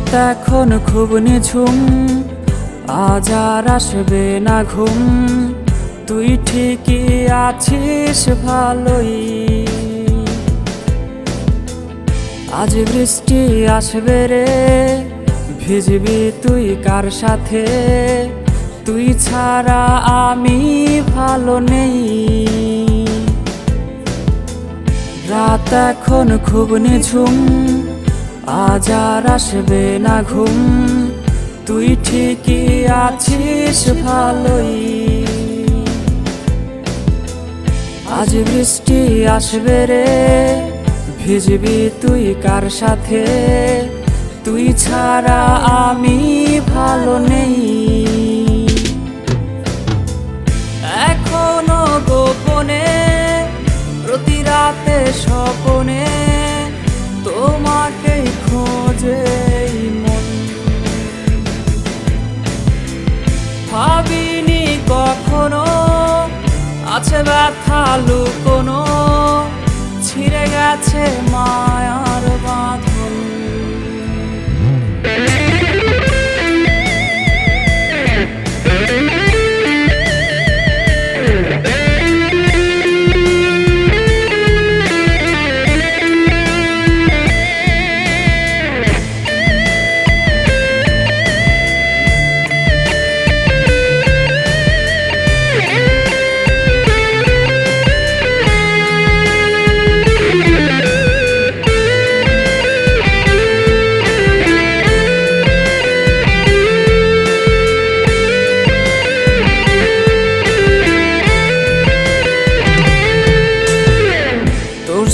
রাত এখন খুব নিঝুম, আজ আর আসবে না ঘুম। তুই ঠিকই আছিস ভালোই, আজ বৃষ্টি আসবে রে, ভিজবি তুই কার সাথে? তুই ছাড়া আমি ভালো নেই। রাত এখন খুব নিঝুম, আজ আর আসবে না ঘুম। তুই ঠিকই আছিস ভালোই, আজ বৃষ্টি আসবে রে, ভিজবি তুই কার সাথে? তুই ছাড়া আমি ভালো নেই। এখনো গোপনে প্রতি রাতে স্বপনে তোমাকে খোঁজে মন। ভাবিনি কখনো আছে ব্যথা লুকোনো, ছিঁড়ে গেছে মায়ার বাঁধন।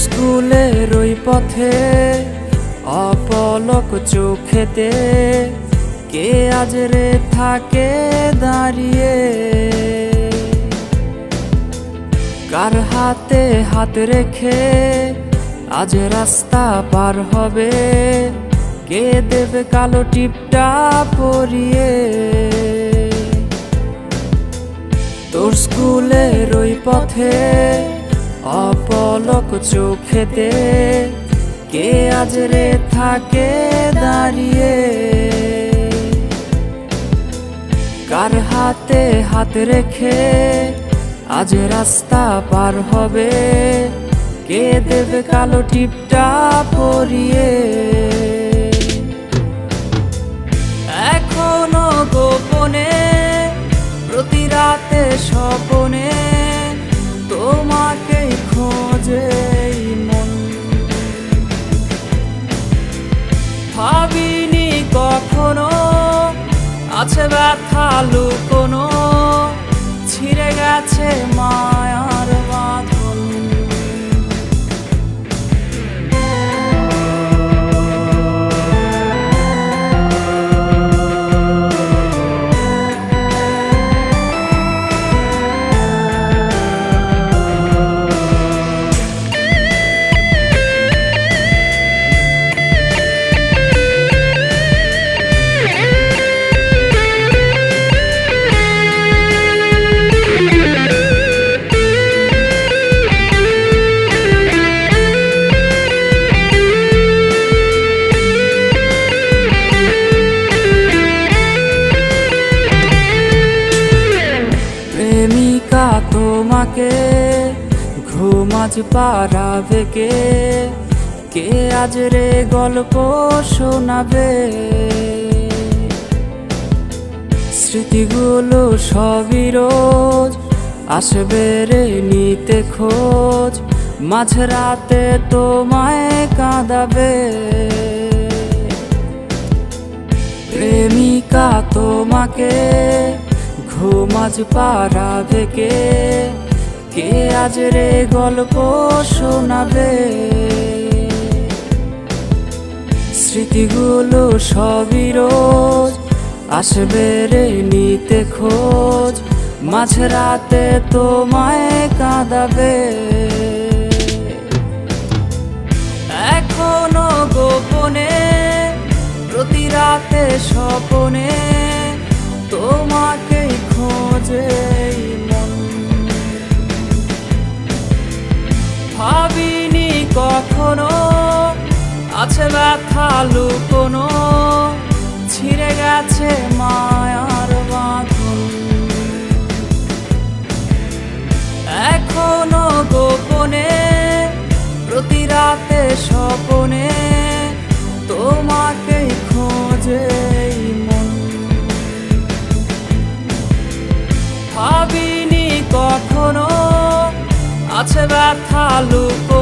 স্কুলের ওই পথে অপলক চোখেতে কে আজ রে থাকে দাঁড়িয়ে? কার হাতে হাত রেখে আজ রাস্তা পার হবে? কে দেবে কালো টিপটা পরিয়ে? তোর স্কুলের ওই পথে অপলক চোখেতে কে আজ রে থাকে দাঁড়িয়ে? কার হাতে হাত রেখে আজ রাস্তা পার হবে? কে দেবে কালো টিপটা পরিয়ে? এখনো গোপনে প্রতি রাতে স্বপনে তোমাকে খোঁজে মন। ভাবিনি কখনো আছে ব্যথা লুকোনো, ছিঁড়ে গেছে মায়ার বাঁধন। প্রেমিকা তোমাকে ঘুম আজ পাড়াবে কে? কে আজ রে গল্প শোনাবে? স্মৃতিগুলো সবই রোজ আসবে রে নিতে খোঁজ, মাঝরাতে তোমায় কাঁদাবে। প্রেমিকা তোমাকে ঘুম আজ পাড়াবে কে? কে আজ রে গল্প শোনাবে? স্মৃতিগুলো সবই রোজ আসবে রে নিতে খোঁজ, মাঝরাতে তোমায় কাঁদাবে। এখনো গোপনে প্রতি রাতে স্বপনে তোমাকে খোঁজে মন। ভাবিনি কখনো আছে ব্যথা লুকোনো, ছিঁড়ে গেছে মায়ার বাঁধন। এখনো গোপনে প্রতি রাতে স্বপনে তোমাকেই খোঁজে এই মন। ভাবিনি কখনো আছে ব্যথা লুকোনো